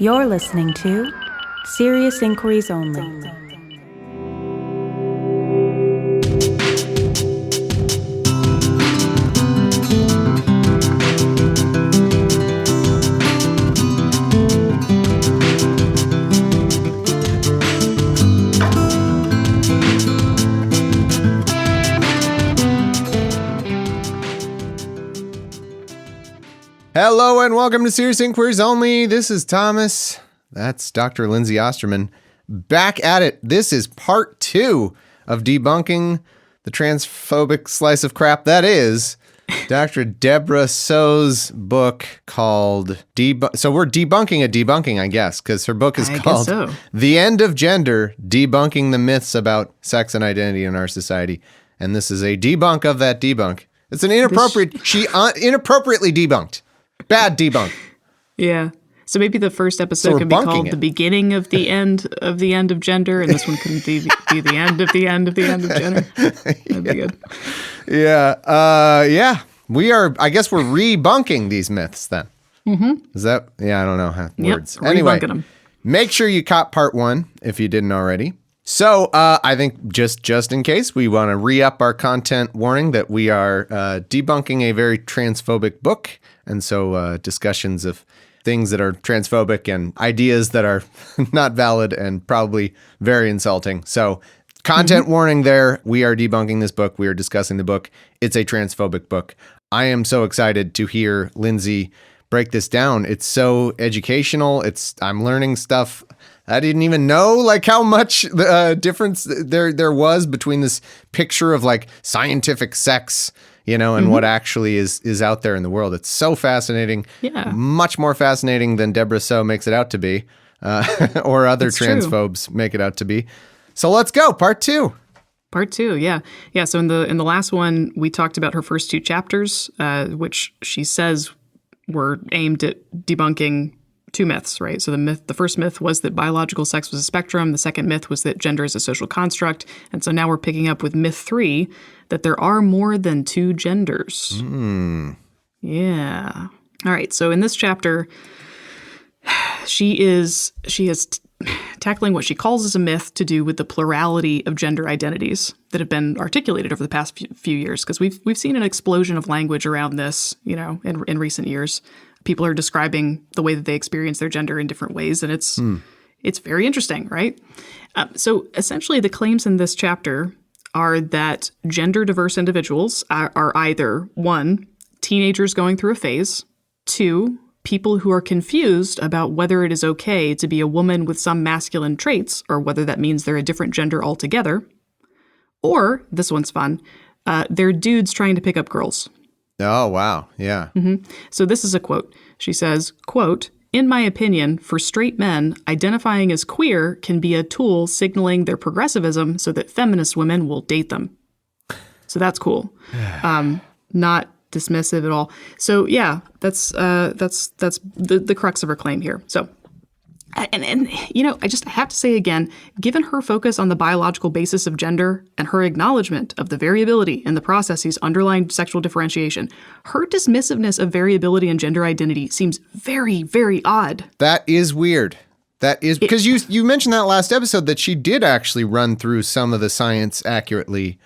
You're listening to Serious Inquiries Only. Hello and welcome to Serious Inquiries Only. This is Thomas. That's Dr. Lindsay Osterman. Back at it. This is part 2 of debunking the transphobic slice of crap that is Dr. Deborah So's book called So we're debunking a debunking, I guess, because her book is called The End of Gender, Debunking the Myths About Sex and Identity in Our Society. And this is a debunk of that debunk. It's an inappropriate, she inappropriately debunked. Bad debunk. Yeah. So maybe the first episode could be called The Beginning of the End of the End of Gender, and this one can be the end of the end of the end of gender. That'd be good. Yeah. Yeah. We are, I guess we're rebunking these myths then. Mm-hmm. Is that, I don't know how words. Anyway, them. Make sure you caught part 1 if you didn't already. So I think just in case, we want to re-up our content warning that we are debunking a very transphobic book. And so discussions of things that are transphobic and ideas that are not valid and probably very insulting. So content warning there. We are debunking this book. We are discussing the book. It's a transphobic book. I am so excited to hear Lindsay break this down. It's so educational. I'm learning stuff I didn't even know, like, how much difference there was between this picture of, like, scientific sex, and what actually is out there in the world. It's so fascinating. Yeah. Much more fascinating than Deborah So makes it out to be, or other transphobes make it out to be. So let's go. Part 2. Part 2, yeah. Yeah, so in the last one, we talked about her first 2 chapters, which she says were aimed at debunking 2 myths, right? So the first myth was that biological sex was a spectrum. The second myth was that gender is a social construct. And so now we're picking up with myth 3, that there are more than 2 genders. Yeah. All right. So in this chapter, she is tackling what she calls as a myth to do with the plurality of gender identities that have been articulated over the past few years. Because we've seen an explosion of language around this, in recent years. People are describing the way that they experience their gender in different ways, and it's very interesting, right? So essentially, the claims in this chapter are that gender-diverse individuals are either, 1, teenagers going through a phase, 2, people who are confused about whether it is okay to be a woman with some masculine traits, or whether that means they're a different gender altogether, or, this one's fun, they're dudes trying to pick up girls. Oh, wow. Yeah. Mm-hmm. So this is a quote. She says, quote, "In my opinion, for straight men, identifying as queer can be a tool signaling their progressivism so that feminist women will date them." So that's cool. Not dismissive at all. So yeah, that's the crux of her claim here. So, and I just have to say again, given her focus on the biological basis of gender and her acknowledgement of the variability in the processes underlying sexual differentiation, her dismissiveness of variability in gender identity seems very, very odd. That is weird. That is because you mentioned that last episode that she did actually run through some of the science accurately.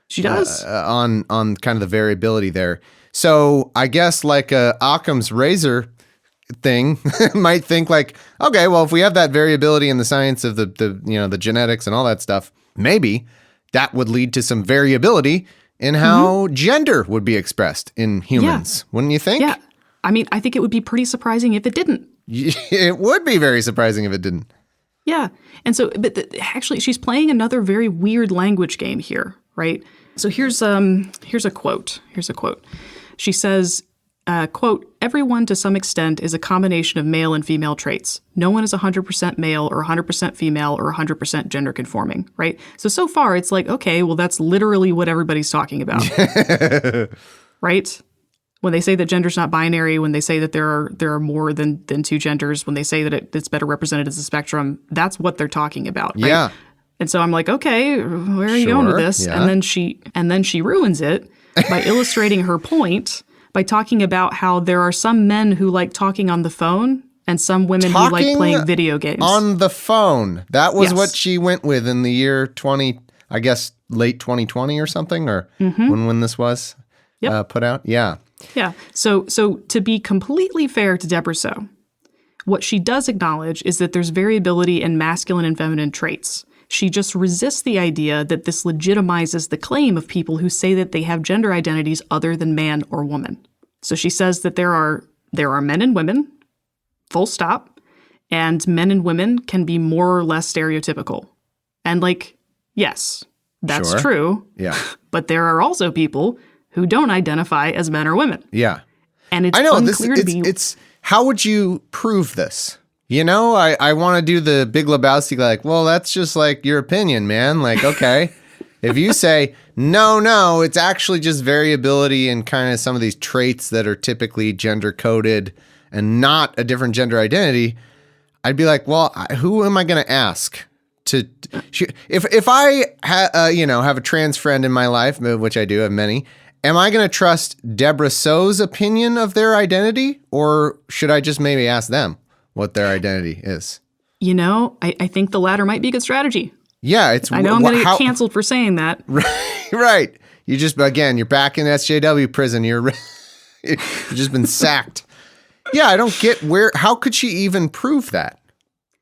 She does on kind of the variability there. So I guess like Occam's razor thing might think like, okay, well, if we have that variability in the science of the genetics and all that stuff, maybe that would lead to some variability in how gender would be expressed in humans. Yeah. Wouldn't you think? Yeah. I mean, I think it would be pretty surprising if it didn't. It would be very surprising if it didn't. Yeah. And so, but actually, she's playing another very weird language game here, right? So here's a quote. She says, quote, "Everyone to some extent is a combination of male and female traits. No one is 100% male or 100% female or 100% gender conforming," right? So far it's like, okay, well, that's literally what everybody's talking about, right? When they say that gender's not binary, when they say that there are more than 2 genders, when they say that it's better represented as a spectrum, that's what they're talking about, right? Yeah. And so I'm like, okay, where are you going with this? Yeah. And then she ruins it by illustrating her point by talking about how there are some men who like talking on the phone and some women who like playing video games. On the phone. That was Yes. what she went with in the year 20, I guess late 2020 or something, or when this was put out. Yeah. Yeah. So to be completely fair to Deborah Soh, what she does acknowledge is that there's variability in masculine and feminine traits. She just resists the idea that this legitimizes the claim of people who say that they have gender identities other than man or woman. So she says that there are men and women, full stop, and men and women can be more or less stereotypical. And like, yes, that's Sure. true. Yeah. But there are also people who don't identify as men or women. Yeah. And it's I know unclear to be... it's how would you prove this? You know, I want to do the Big Lebowski, like, well, that's just like your opinion, man. Like, okay, if you say, no, it's actually just variability in kind of some of these traits that are typically gender coded and not a different gender identity, I'd be like, well, who am I going to ask? If I have a trans friend in my life, which I do have many, am I going to trust Deborah Soh's opinion of their identity, or should I just maybe ask them what their identity is? You know, I think the latter might be a good strategy. Yeah, it's. I know I'm going to get canceled for saying that. Right. You just, again, you're back in SJW prison. You've just been sacked. Yeah, I don't get how could she even prove that?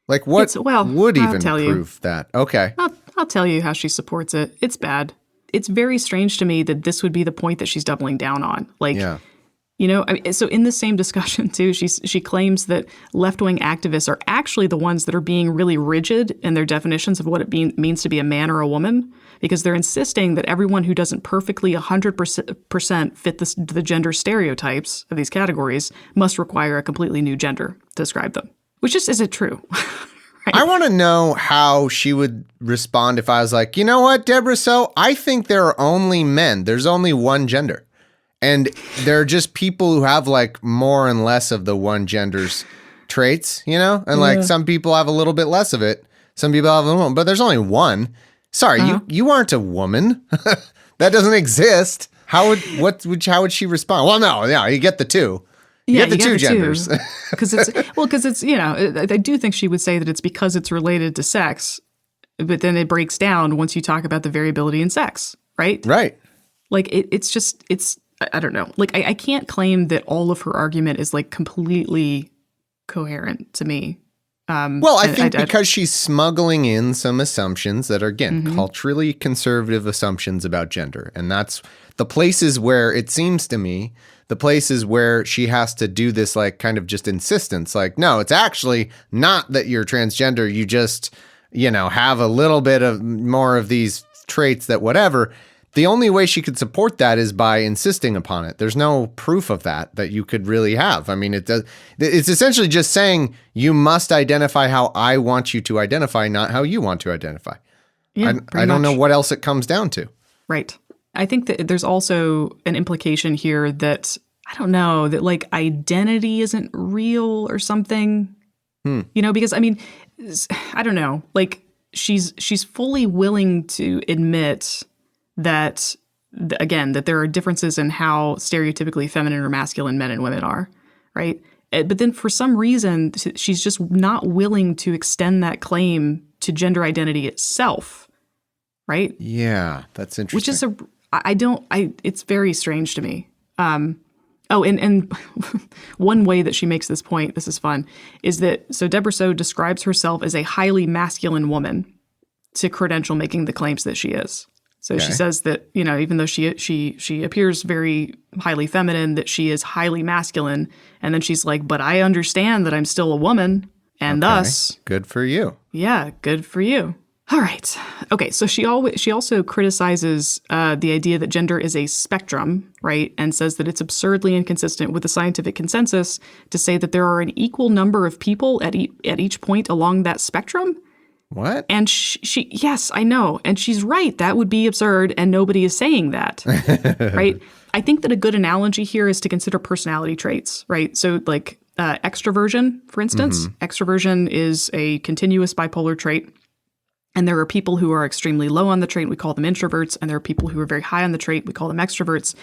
Like, what would even prove that? Okay. I'll tell you how she supports it. It's bad. It's very strange to me that this would be the point that she's doubling down on. Like, you know, so in the same discussion too, she claims that left-wing activists are actually the ones that are being really rigid in their definitions of what it means to be a man or a woman, because they're insisting that everyone who doesn't perfectly 100% fit the gender stereotypes of these categories must require a completely new gender to describe them, which just isn't true. Right? I want to know how she would respond if I was like, you know what, Deborah Soh, I think there are only men. There's only one gender. And they're just people who have like more and less of the one gender's traits, you know? And like some people have a little bit less of it. Some people have a little, but there's only one. Sorry, you aren't a woman. That doesn't exist. How would she respond? Well, no, you get the two. You get the two genders. Because it's, you know, I do think she would say that it's because it's related to sex, but then it breaks down once you talk about the variability in sex, right? Right. Like it's I don't know. Like I can't claim that all of her argument is like completely coherent to me. Well, I think because she's smuggling in some assumptions that are, again, culturally conservative assumptions about gender. And that's the places where it seems to me, the places where she has to do this like kind of just insistence. Like, no, it's actually not that you're transgender. You just, you know, have a little bit of more of these traits that whatever. The only way she could support that is by insisting upon it. There's no proof of that you could really have. I mean, it's essentially just saying you must identify how I want you to identify, not how you want to identify. Yeah, I don't know what else it comes down to. Right. I think that there's also an implication here that, I don't know, that like identity isn't real or something, you know, because I mean, I don't know, like she's fully willing to admit that, again, that there are differences in how stereotypically feminine or masculine men and women are, right? But then for some reason, she's just not willing to extend that claim to gender identity itself, right? Yeah, that's interesting. Which is it's very strange to me. And one way that she makes this point, this is fun, is that, so Deborah Soh describes herself as a highly masculine woman to credential making the claims that she is. So she says that, you know, even though she appears very highly feminine, that she is highly masculine. And then she's like, but I understand that I'm still a woman, and thus... Good for you. Yeah, good for you. All right. Okay, so she also criticizes the idea that gender is a spectrum, right? And says that it's absurdly inconsistent with the scientific consensus to say that there are an equal number of people at each point along that spectrum. What? And she yes, I know. And she's right. That would be absurd, and nobody is saying that, right? I think that a good analogy here is to consider personality traits, right? So like extroversion, for instance. Extroversion is a continuous bipolar trait. And there are people who are extremely low on the trait. We call them introverts. And there are people who are very high on the trait. We call them extroverts.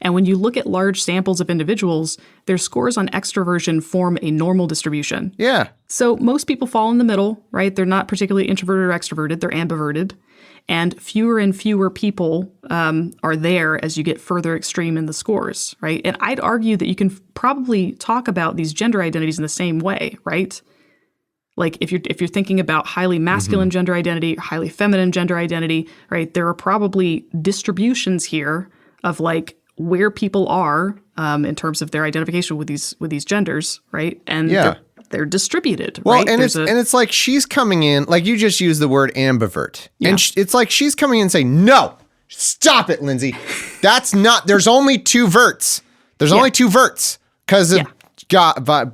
And when you look at large samples of individuals, their scores on extroversion form a normal distribution. Yeah. So most people fall in the middle, right? They're not particularly introverted or extroverted. They're ambiverted. And fewer people are there as you get further extreme in the scores, right? And I'd argue that you can probably talk about these gender identities in the same way, right? Like if you're thinking about highly masculine gender identity, highly feminine gender identity, right? There are probably distributions here of like where people are in terms of their identification with these genders, right? And they're distributed, well, right? and it's like she's coming in, like you just used the word ambivert. Yeah. And it's like she's coming in and saying, no, stop it, Lindsay. That's not, there's only two verts. There's only two verts because of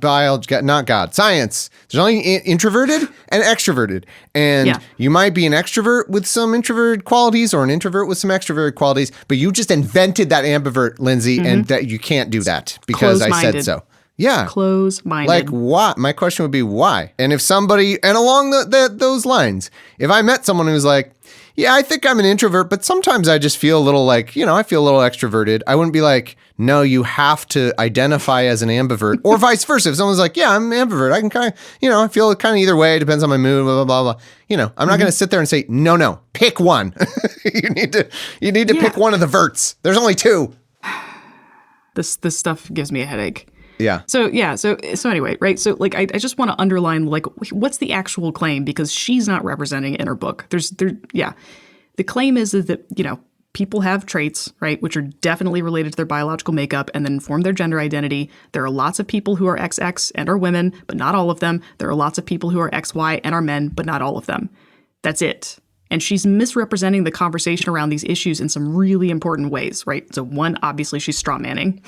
biology, not God, science. There's only introverted and extroverted. And you might be an extrovert with some introverted qualities or an introvert with some extroverted qualities, but you just invented that ambivert, Lindsay, and that you can't do that because I said so. Yeah. Close-minded. Like, why? My question would be why? And if somebody, and along those lines, if I met someone who's like, yeah, I think I'm an introvert, but sometimes I just feel a little like, I feel a little extroverted. I wouldn't be like, no, you have to identify as an ambivert or vice versa. If someone's like, yeah, I'm an ambivert, I can kind of, I feel kind of either way. It depends on my mood, blah, blah, blah, blah. I'm not going to sit there and say, no, pick one. you need to pick one of the verts. There's only two. This stuff gives me a headache. Yeah. So anyway, right? So like I just want to underline like what's the actual claim, because she's not representing it in her book. The claim is that people have traits, right, which are definitely related to their biological makeup and then inform their gender identity. There are lots of people who are XX and are women, but not all of them. There are lots of people who are XY and are men, but not all of them. That's it. And she's misrepresenting the conversation around these issues in some really important ways, right? So one, obviously she's strawmanning.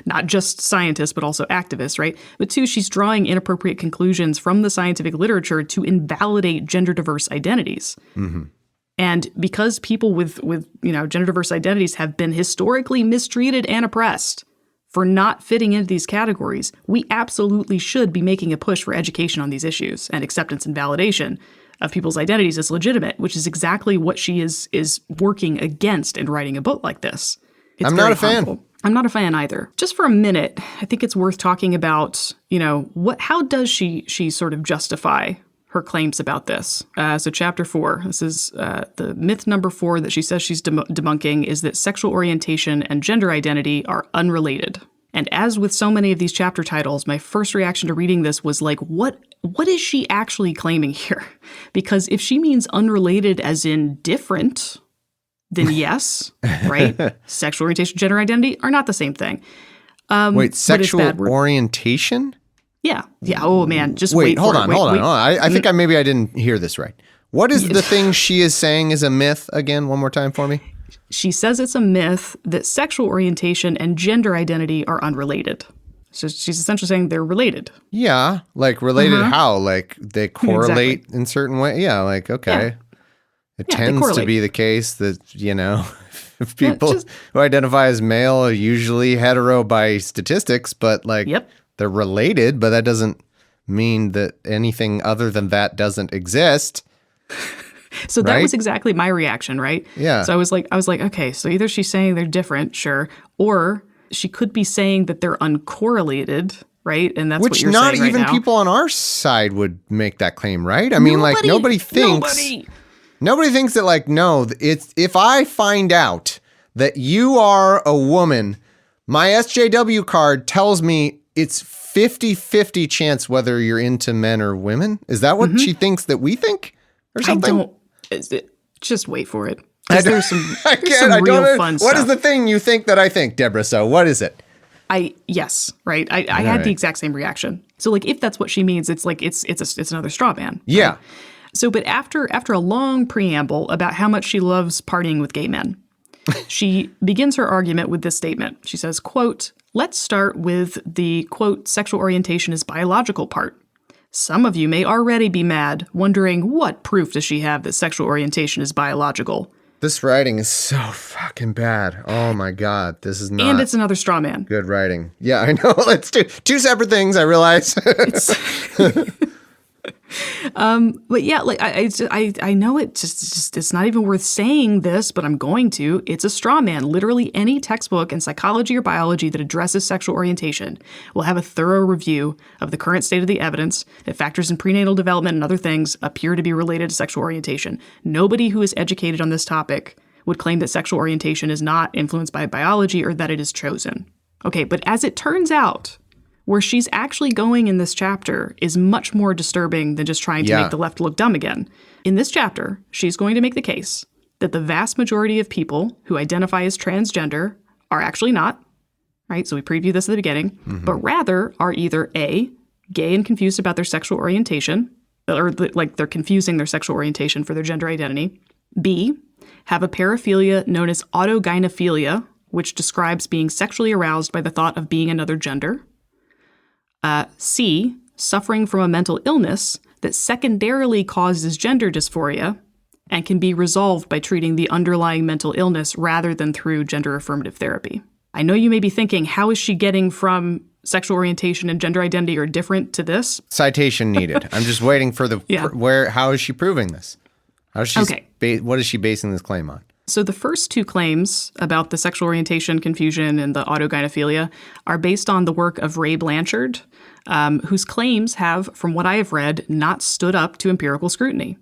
Not just scientists, but also activists, right? But two, she's drawing inappropriate conclusions from the scientific literature to invalidate gender diverse identities. Mm-hmm. And because people with gender diverse identities have been historically mistreated and oppressed for not fitting into these categories, we absolutely should be making a push for education on these issues and acceptance and validation of people's identities as legitimate, which is exactly what she is working against in writing a book like this. It's I'm not a fan. I'm not a fan either. Just for a minute, I think it's worth talking about, how does she sort of justify her claims about this? So chapter 4, this is the myth number 4 that she says she's debunking is that sexual orientation and gender identity are unrelated. And as with so many of these chapter titles, my first reaction to reading this was like, what is she actually claiming here? Because if she means unrelated as in different, then yes, right? Sexual orientation, gender identity are not the same thing. Wait, sexual orientation? Yeah. Oh man, just wait. Hold on. I think Mm-hmm. maybe I didn't hear this right. What is the thing she is saying is a myth again? One more time for me. She says it's a myth that sexual orientation and gender identity are unrelated. So she's essentially saying they're related. Yeah, like related how? Like they correlate in certain way? Yeah, like okay. Yeah. It tends to be the case that, if people who identify as male are usually hetero by statistics, but like they're related, but that doesn't mean that anything other than that doesn't exist. So that was exactly my reaction, right? Yeah. So I was like, okay, so either she's saying they're different, sure, or she could be saying that they're uncorrelated, right? And that's what you're saying right now. Which not even people on our side would make that claim, right? I mean, like nobody thinks that like, no, it's if I find out that you are a woman, my SJW card tells me it's 50-50 chance whether you're into men or women. Is that what she thinks that we think or something? Just wait for it. There's some real fun stuff. What is the thing you think that I think, Deborah? So what is it? Yes, right. I had the exact same reaction. So like, if that's what she means, it's like, it's another straw man. Yeah. Right? So, but after a long preamble about how much she loves partying with gay men, she begins her argument with this statement. She says, quote, "Let's start with the, quote, sexual orientation is biological part. Some of you may already be mad, wondering what proof does she have that sexual orientation is biological?" This writing is so fucking bad. Oh my God. This is not. And it's another straw man. Good writing. Yeah, I know. Let's do two separate things, I realize. But yeah, like I know it just it's not even worth saying this, but I'm going to. It's a straw man. Literally any textbook in psychology or biology that addresses sexual orientation will have a thorough review of the current state of the evidence that factors in prenatal development and other things appear to be related to sexual orientation. Nobody who is educated on this topic would claim that sexual orientation is not influenced by biology or that it is chosen. Okay, but as it turns out, where she's actually going in this chapter is much more disturbing than just trying to make the left look dumb again. In this chapter, she's going to make the case that the vast majority of people who identify as transgender are actually not, right? So we previewed this at the beginning, but rather are either A, gay and confused about their sexual orientation, or like they're confusing their sexual orientation for their gender identity. B, have a paraphilia known as autogynephilia, which describes being sexually aroused by the thought of being another gender. C, suffering from a mental illness that secondarily causes gender dysphoria and can be resolved by treating the underlying mental illness rather than through gender affirmative therapy. I know you may be thinking, how is she getting from sexual orientation and gender identity are different to this? Citation needed. I'm just waiting for the how is she proving this? How is she what is she basing this claim on? So the first two claims about the sexual orientation confusion and the autogynephilia are based on the work of Ray Blanchard, whose claims have, from what I have read, not stood up to empirical scrutiny.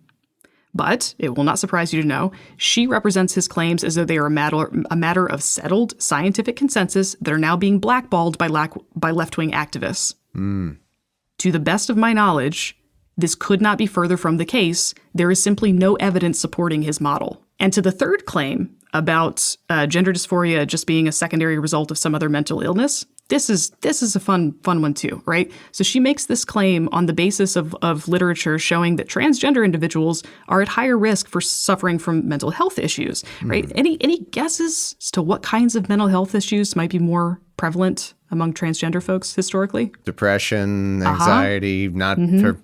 But it will not surprise you to know, she represents his claims as though they are a matter of settled scientific consensus that are now being blackballed by left-wing activists. To the best of my knowledge, this could not be further from the case. There is simply no evidence supporting his model. And to the third claim about gender dysphoria just being a secondary result of some other mental illness, this is a fun one too, right? So she makes this claim on the basis of literature showing that transgender individuals are at higher risk for suffering from mental health issues, right? Any guesses as to what kinds of mental health issues might be more prevalent among transgender folks historically? Depression, anxiety, not for,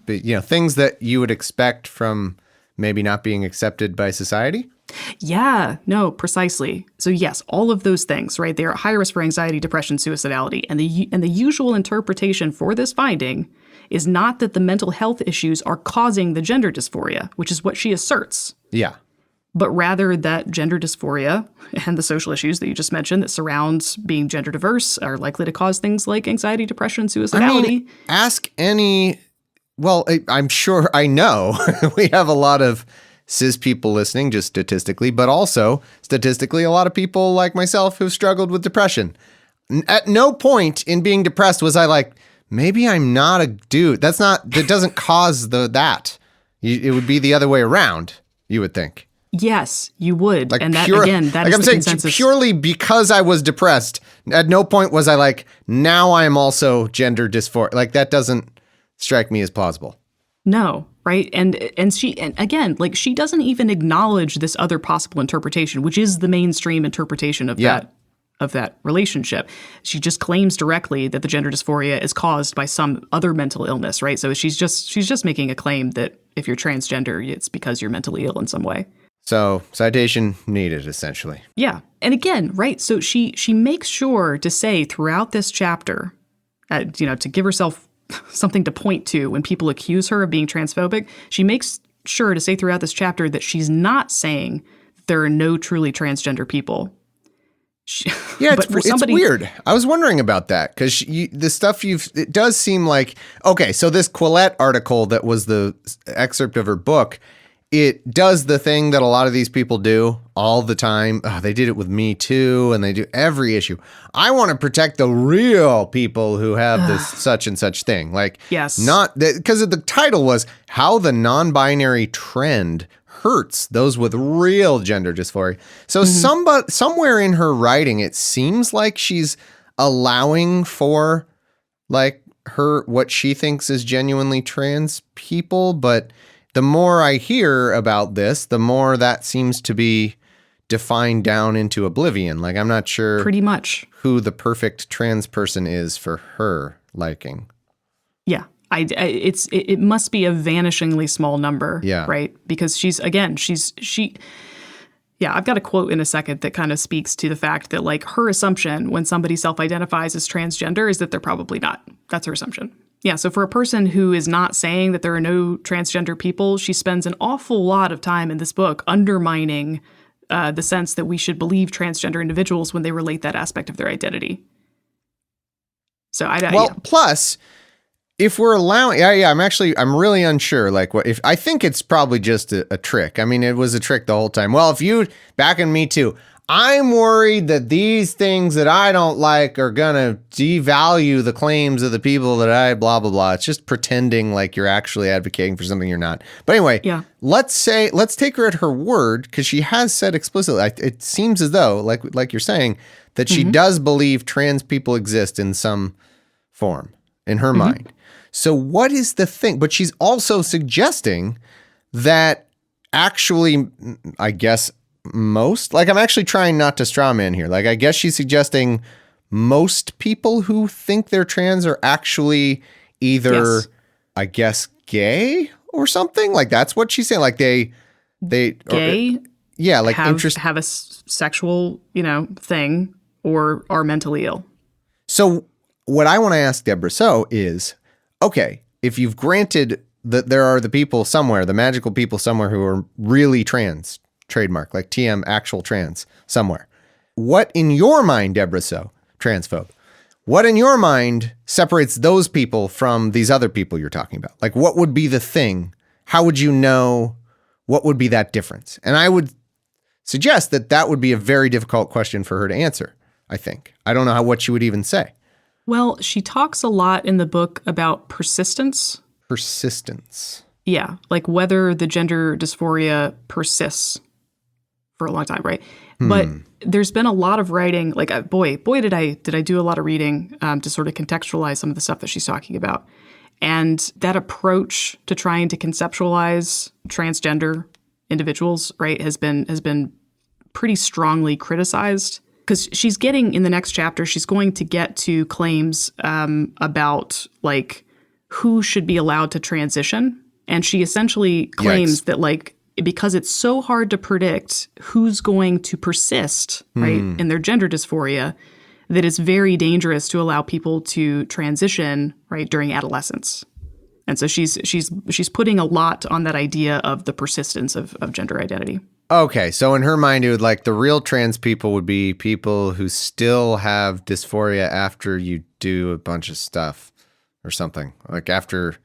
things that you would expect from maybe not being accepted by society? Yeah, no, precisely. So yes, all of those things, right? They are at higher risk for anxiety, depression, suicidality. And the usual interpretation for this finding is not that the mental health issues are causing the gender dysphoria, which is what she asserts. Yeah. But rather that gender dysphoria and the social issues that you just mentioned that surround being gender diverse are likely to cause things like anxiety, depression, suicidality. I mean, ask any, well, I'm sure I know we have a lot of cis people listening just statistically, but also statistically, a lot of people like myself who've struggled with depression. At no point in being depressed was I like, maybe I'm not a dude. That doesn't cause that. It would be the other way around, you would think. Yes, you would. Like and that, pure, again, that like is I'm the saying, consensus. Purely because I was depressed, at no point was I like, now I am also gender dysphoric. Like that doesn't strike me as plausible. No, right? And again, like she doesn't even acknowledge this other possible interpretation, which is the mainstream interpretation of that relationship. She just claims directly that the gender dysphoria is caused by some other mental illness, right? So she's just making a claim that if you're transgender, it's because you're mentally ill in some way. So citation needed, essentially. Yeah. And again, right, so she makes sure to say throughout this chapter, to give herself something to point to when people accuse her of being transphobic, she makes sure to say throughout this chapter that she's not saying there are no truly transgender people. It's weird. I was wondering about that because the stuff it does seem like, okay, so this Quillette article that was the excerpt of her book, it does the thing that a lot of these people do all the time. They did it with Me Too, and they do every issue. I want to protect the real people who have this such and such thing. Like, yes, not because the title was How the Non-Binary Trend Hurts Those with Real Gender Dysphoria. So somewhere in her writing, it seems like she's allowing for like what she thinks is genuinely trans people, but the more I hear about this, the more that seems to be defined down into oblivion. Like, I'm not sure pretty much who the perfect trans person is for her liking. Yeah. It must be a vanishingly small number. Yeah. Right. Because I've got a quote in a second that kind of speaks to the fact that like her assumption when somebody self-identifies as transgender is that they're probably not. That's her assumption. Yeah, so for a person who is not saying that there are no transgender people, she spends an awful lot of time in this book undermining the sense that we should believe transgender individuals when they relate that aspect of their identity. So plus, if we're allowing, I'm really unsure. Like, what if I think it's probably just a trick? I mean, it was a trick the whole time. Well, if you back in Me Too, I'm worried that these things that I don't like are gonna devalue the claims of the people that I blah blah blah. It's just pretending like you're actually advocating for something you're not. But anyway, let's take her at her word, because she has said explicitly. It seems as though, like you're saying, that she does believe trans people exist in some form in her mind. So what is the thing? But she's also suggesting that actually, I guess, most, like, I'm actually trying not to straw man here. Like, I guess she's suggesting most people who think they're trans are actually either, I guess, gay or something. Like, that's what she's saying. Like, they gay, like have a sexual, thing, or are mentally ill. So what I want to ask Deborah So is, okay, if you've granted that there are the people somewhere, the magical people somewhere who are really trans, trademark, like TM actual trans somewhere, what in your mind, Deborah So, transphobe, what in your mind separates those people from these other people you're talking about? Like, what would be the thing? How would you know what would be that difference? And I would suggest that would be a very difficult question for her to answer, I think. I don't know what she would even say. Well, she talks a lot in the book about persistence. Persistence. Yeah, like whether the gender dysphoria persists for a long time, right? But there's been a lot of writing, like, boy, did I do a lot of reading to sort of contextualize some of the stuff that she's talking about. And that approach to trying to conceptualize transgender individuals, right, has been pretty strongly criticized. Because she's getting, in the next chapter, she's going to get to claims about, like, who should be allowed to transition. And she essentially claims that, like, because it's so hard to predict who's going to persist, right, in their gender dysphoria, that it's very dangerous to allow people to transition, right, during adolescence. And so she's putting a lot on that idea of the persistence of gender identity. Okay, so in her mind, it would, like, the real trans people would be people who still have dysphoria after you do a bunch of stuff or something. Like after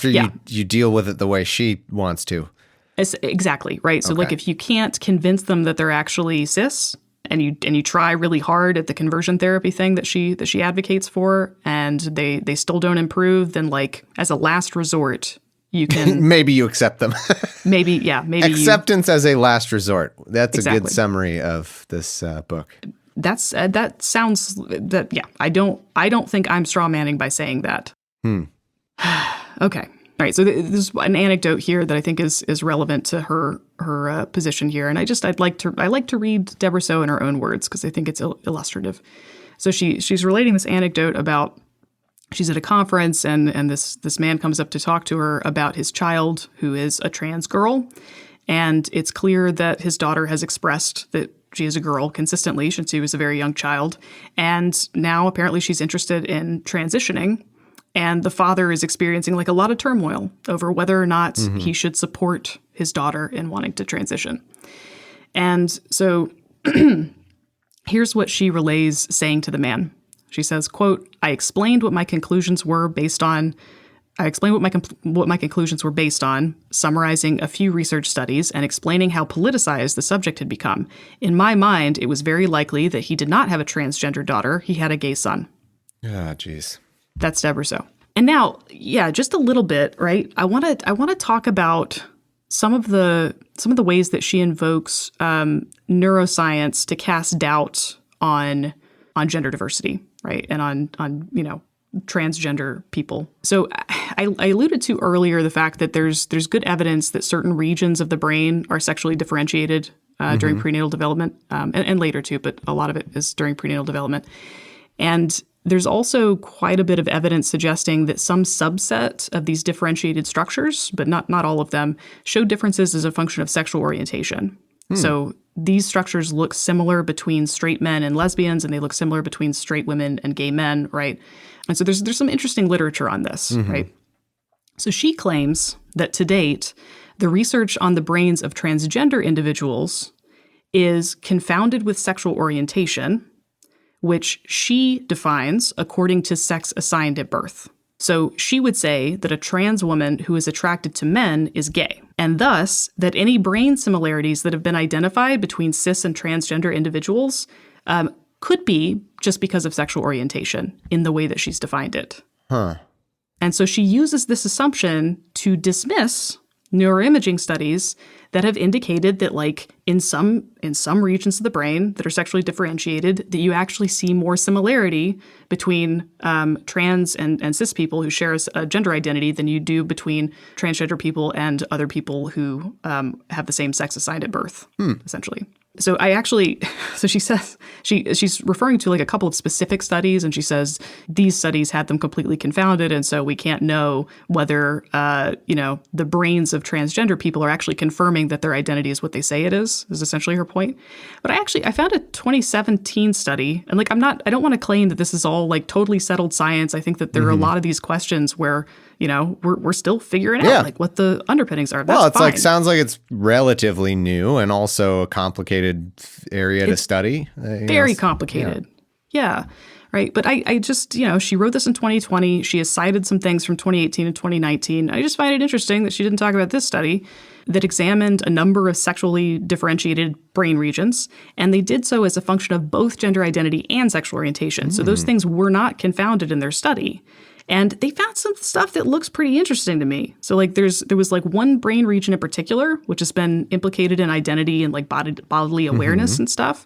you deal with it the way she wants to. Exactly, right. So like, if you can't convince them that they're actually cis, and you try really hard at the conversion therapy thing that she advocates for, and they still don't improve, then, like, as a last resort, you can maybe you accept them. maybe acceptance as a last resort. That's exactly a good summary of this book. That sounds that I don't think I'm straw manning by saying that. Okay. All right, so there's an anecdote here that I think is relevant to her position here, and I like to read Deborah So in her own words, because I think it's illustrative. So she's relating this anecdote about, she's at a conference, and this man comes up to talk to her about his child, who is a trans girl, and it's clear that his daughter has expressed that she is a girl consistently since he was a very young child, and now apparently she's interested in transitioning. And the father is experiencing, like, a lot of turmoil over whether or not he should support his daughter in wanting to transition. And so here's what she relays saying to the man. She says, quote, I explained what my conclusions were based on, summarizing a few research studies and explaining how politicized the subject had become. In my mind, it was very likely that he did not have a transgender daughter. He had a gay son. Ah, geez. That's Deborah So. And now, just a little bit, right? I want to talk about some of the ways that she invokes neuroscience to cast doubt on gender diversity, right? And on transgender people. So I alluded to earlier the fact that there's good evidence that certain regions of the brain are sexually differentiated during prenatal development, and later too, but a lot of it is during prenatal development. And there's also quite a bit of evidence suggesting that some subset of these differentiated structures, but not all of them, show differences as a function of sexual orientation. So these structures look similar between straight men and lesbians, and they look similar between straight women and gay men, right? And so there's some interesting literature on this, right? So she claims that to date, the research on the brains of transgender individuals is confounded with sexual orientation, which she defines according to sex assigned at birth. So she would say that a trans woman who is attracted to men is gay, and thus that any brain similarities that have been identified between cis and transgender individuals could be just because of sexual orientation in the way that she's defined it. And so she uses this assumption to dismiss neuroimaging studies that have indicated that, like, in some regions of the brain that are sexually differentiated, that you actually see more similarity between trans and cis people who share a gender identity than you do between transgender people and other people who have the same sex assigned at birth, essentially. So she says she's referring to like a couple of specific studies, and she says these studies had them completely confounded, and so we can't know whether the brains of transgender people are actually confirming that their identity is what they say it is essentially her point. But I found a 2017 study, and like I don't want to claim that this is all like totally settled science. I think that there are a lot of these questions where we're still figuring out like what the underpinnings are. That's it's fine. sounds like it's relatively new and also a complicated area to study. Very complicated. Yeah. Right. But I just, she wrote this in 2020. She has cited some things from 2018 and 2019. I just find it interesting that she didn't talk about this study that examined a number of sexually differentiated brain regions, and they did so as a function of both gender identity and sexual orientation. So those things were not confounded in their study. And they found some stuff that looks pretty interesting to me. So like there was like one brain region in particular, which has been implicated in identity and like bodily awareness and stuff.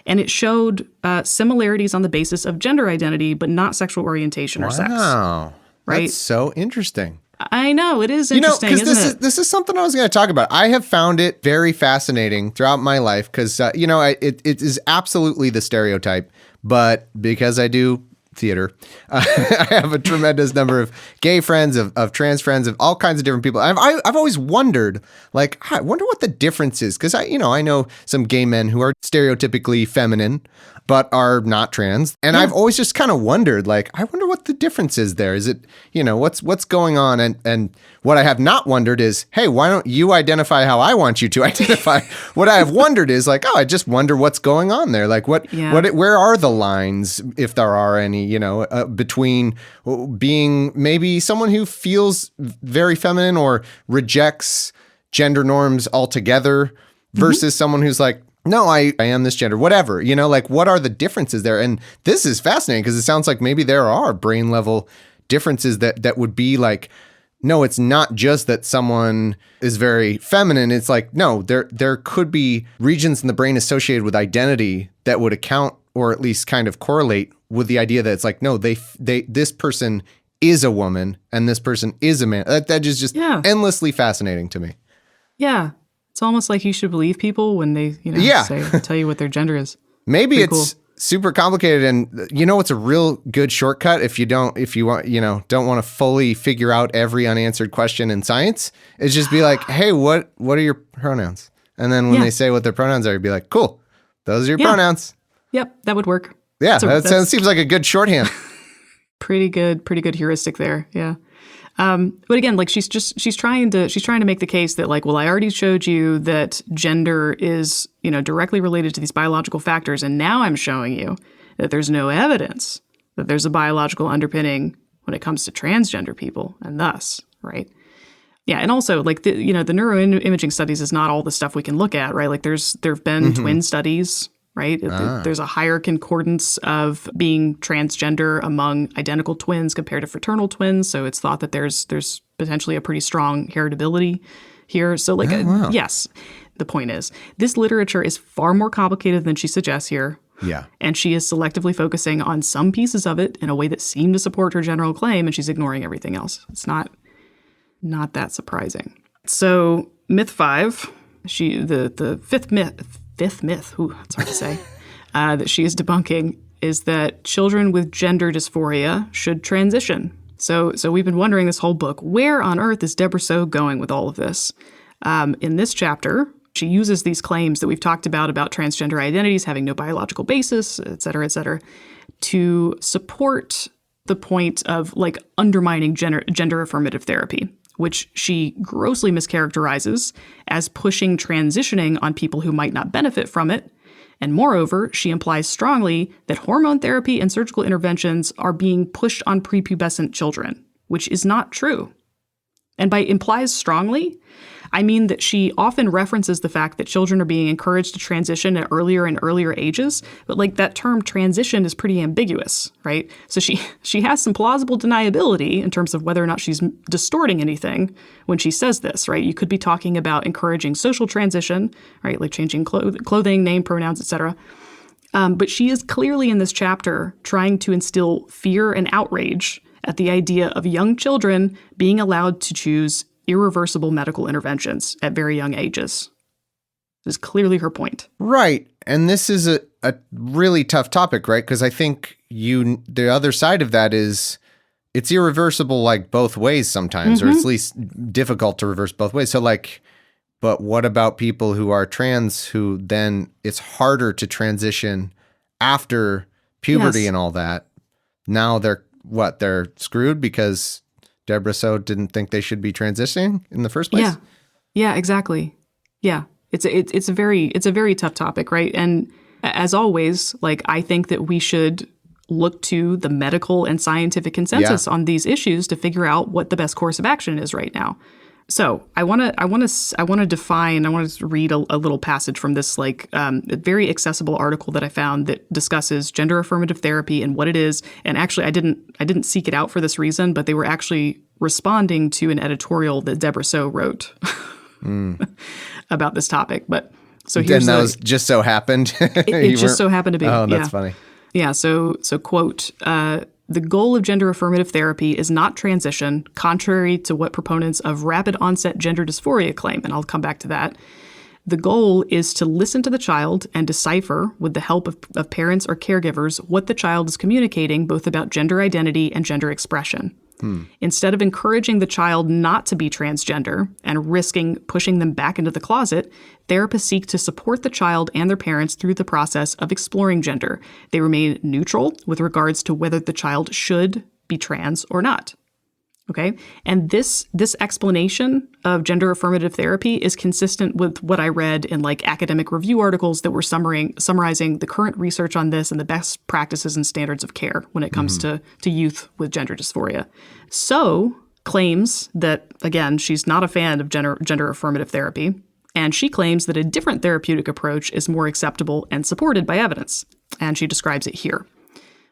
And it showed similarities on the basis of gender identity, but not sexual orientation or sex. Wow. Right? That's so interesting. I know, it is interesting, isn't it? This is something I was going to talk about. I have found it very fascinating throughout my life because, it is absolutely the stereotype. But because I do theater, I have a tremendous number of gay friends, of trans friends, of all kinds of different people. I've always wondered, like, I wonder what the difference is. Because I know some gay men who are stereotypically feminine, but are not trans. And I've always just kind of wondered, like, I wonder what the difference is there. Is it, what's going on? And what I have not wondered is, hey, why don't you identify how I want you to identify? What I have wondered is like, I just wonder what's going on there. Like where are the lines, if there are any, between being maybe someone who feels very feminine or rejects gender norms altogether versus someone who's like, no, I am this gender, whatever, like what are the differences there? And this is fascinating because it sounds like maybe there are brain level differences that would be like, no, it's not just that someone is very feminine. It's like, no, there could be regions in the brain associated with identity that would account or at least kind of correlate with the idea that it's like, no, this person is a woman and this person is a man. That is just endlessly fascinating to me. Yeah. It's almost like you should believe people when they, tell you what their gender is. Maybe Pretty it's cool. Super complicated, and it's a real good shortcut if you don't want to fully figure out every unanswered question in science. Is just be like, hey, what are your pronouns? And then when they say what their pronouns are, you'd be like, cool, those are your pronouns. Yep, that would work. Yeah, that seems like a good shorthand. Pretty good heuristic there. Yeah. But again, like she's trying to make the case that like, well, I already showed you that gender is, directly related to these biological factors. And now I'm showing you that there's no evidence that there's a biological underpinning when it comes to transgender people and thus, right? Yeah. And also like the neuroimaging studies is not all the stuff we can look at, right? Like there've been twin studies, right? There's a higher concordance of being transgender among identical twins compared to fraternal twins. So it's thought that there's potentially a pretty strong heritability here. So like, yes, the point is this literature is far more complicated than she suggests here. Yeah. And she is selectively focusing on some pieces of it in a way that seem to support her general claim, and she's ignoring everything else. It's not that surprising. So myth 5, the fifth myth, it's hard to say, that she is debunking is that children with gender dysphoria should transition. So we've been wondering this whole book, where on earth is Deborah So going with all of this? In this chapter, She uses these claims that we've talked about transgender identities having no biological basis, et cetera, to support the point of like undermining gender affirmative therapy, which she grossly mischaracterizes as pushing transitioning on people who might not benefit from it. And moreover, she implies strongly that hormone therapy and surgical interventions are being pushed on prepubescent children, which is not true. And by implies strongly, I mean that she often references the fact that children are being encouraged to transition at earlier and earlier ages, but like that term transition is pretty ambiguous, right? So she has some plausible deniability in terms of whether or not she's distorting anything when she says this, right? You could be talking about encouraging social transition, right? Like changing clothing, name, pronouns, etc. But she is clearly in this chapter trying to instill fear and outrage at the idea of young children being allowed to choose irreversible medical interventions at very young ages. This is clearly her point. Right. And this is a really tough topic, right? Because I think the other side of that is it's irreversible like both ways sometimes, or it's at least difficult to reverse both ways. So like, but what about people who are trans who then it's harder to transition after puberty and all that? Now they're screwed because Deborah So didn't think they should be transitioning in the first place? Yeah, exactly. Yeah. It's a very tough topic, right? And as always, like I think that we should look to the medical and scientific consensus on these issues to figure out what the best course of action is right now. So I want to read a little passage from this a very accessible article that I found that discusses gender affirmative therapy and what it is. And actually, I didn't seek it out for this reason, but they were actually responding to an editorial that Deborah So wrote about this topic. But so here's that was just so happened. It just so happened to be. Oh, that's funny. Yeah. So quote. The goal of gender affirmative therapy is not transition, contrary to what proponents of rapid onset gender dysphoria claim, and I'll come back to that. The goal is to listen to the child and decipher, with the help of parents or caregivers, what the child is communicating both about gender identity and gender expression. Instead of encouraging the child not to be transgender and risking pushing them back into the closet, therapists seek to support the child and their parents through the process of exploring gender. They remain neutral with regards to whether the child should be trans or not. Okay? And this explanation of gender affirmative therapy is consistent with what I read in like academic review articles that were summarizing the current research on this and the best practices and standards of care when it comes to youth with gender dysphoria. So claims that, again, she's not a fan of gender affirmative therapy, and she claims that a different therapeutic approach is more acceptable and supported by evidence. And she describes it here.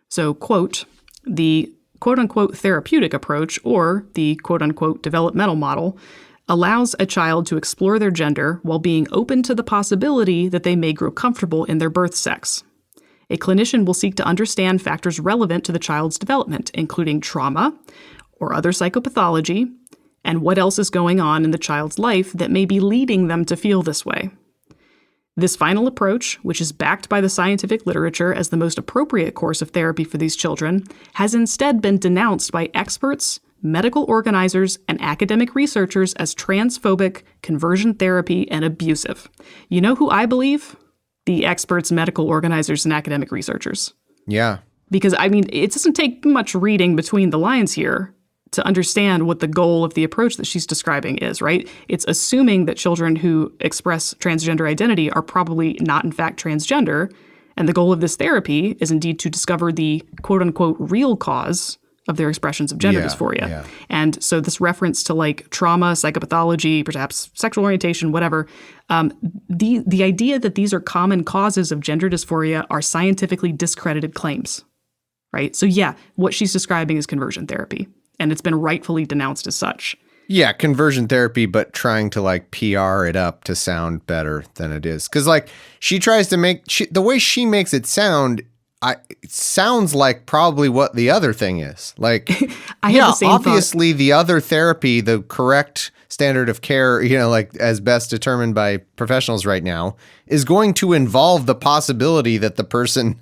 So, quote, the quote-unquote therapeutic approach, or the quote-unquote developmental model, allows a child to explore their gender while being open to the possibility that they may grow comfortable in their birth sex. A clinician will seek to understand factors relevant to the child's development, including trauma or other psychopathology, and what else is going on in the child's life that may be leading them to feel this way. This final approach, which is backed by the scientific literature as the most appropriate course of therapy for these children, has instead been denounced by experts, medical organizers, and academic researchers as transphobic, conversion therapy, and abusive. You know who I believe? The experts, medical organizers, and academic researchers. Yeah. Because, I mean, it doesn't take much reading between the lines here to understand what the goal of the approach that she's describing is, right? It's assuming that children who express transgender identity are probably not, in fact, transgender. And the goal of this therapy is indeed to discover the quote-unquote real cause of their expressions of gender dysphoria. Yeah. And so this reference to like trauma, psychopathology, perhaps sexual orientation, whatever, the idea that these are common causes of gender dysphoria are scientifically discredited claims, right? So yeah, what she's describing is conversion therapy. And it's been rightfully denounced as such. Yeah, conversion therapy, but trying to like PR it up to sound better than it is. Because like she tries to the way she makes it sound, it sounds like probably what the other thing is. Like, I have the same obviously the other therapy, the correct standard of care, like as best determined by professionals right now, is going to involve the possibility that the person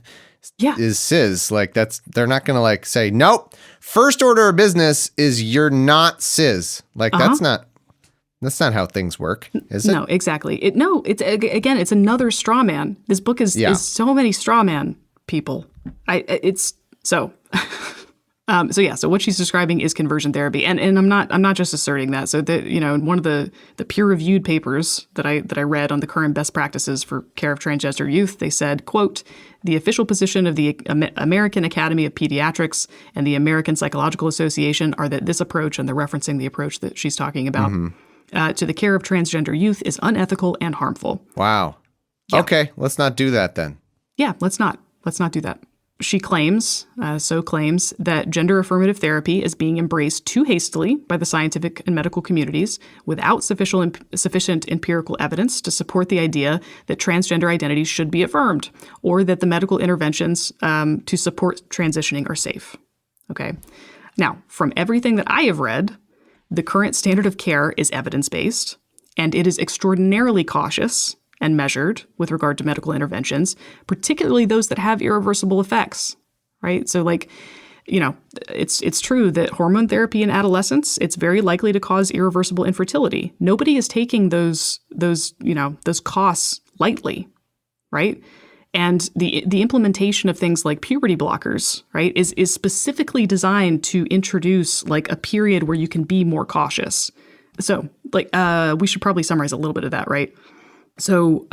is cis. Like they're not going to like say, nope, first order of business is you're not cis. Like that's not That's not how things work, is it? No, exactly. It's another straw man. This book is so many straw man people. So what she's describing is conversion therapy, and I'm not just asserting that. So that, in one of the peer-reviewed papers that I read on the current best practices for care of transgender youth, they said, quote, "The official position of the American Academy of Pediatrics and the American Psychological Association are that this approach," and they're referencing the approach that she's talking about, "to the care of transgender youth is unethical and harmful." Wow. Yeah. Okay, let's not do that then. Yeah, let's not do that. She claims that gender affirmative therapy is being embraced too hastily by the scientific and medical communities without sufficient empirical evidence to support the idea that transgender identities should be affirmed, or that the medical interventions to support transitioning are safe. Okay. Now, from everything that I have read, the current standard of care is evidence-based, and it is extraordinarily cautious and measured with regard to medical interventions, particularly those that have irreversible effects, right? So it's true that hormone therapy in adolescence, it's very likely to cause irreversible infertility. Nobody is taking those costs lightly, right? And the implementation of things like puberty blockers, right, is specifically designed to introduce a period where you can be more cautious. So we should probably summarize a little bit of that, right? So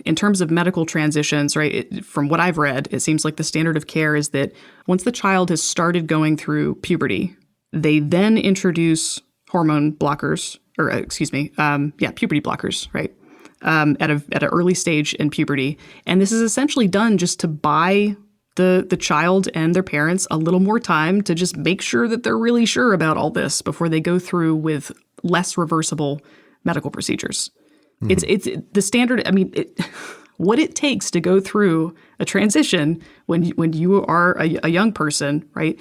in terms of medical transitions, right, from what I've read, it seems like the standard of care is that once the child has started going through puberty, they then introduce hormone blockers, puberty blockers, right, at an early stage in puberty. And this is essentially done just to buy the child and their parents a little more time to just make sure that they're really sure about all this before they go through with less reversible medical procedures. Mm-hmm. It's the standard. I mean, what it takes to go through a transition when you are a young person, right?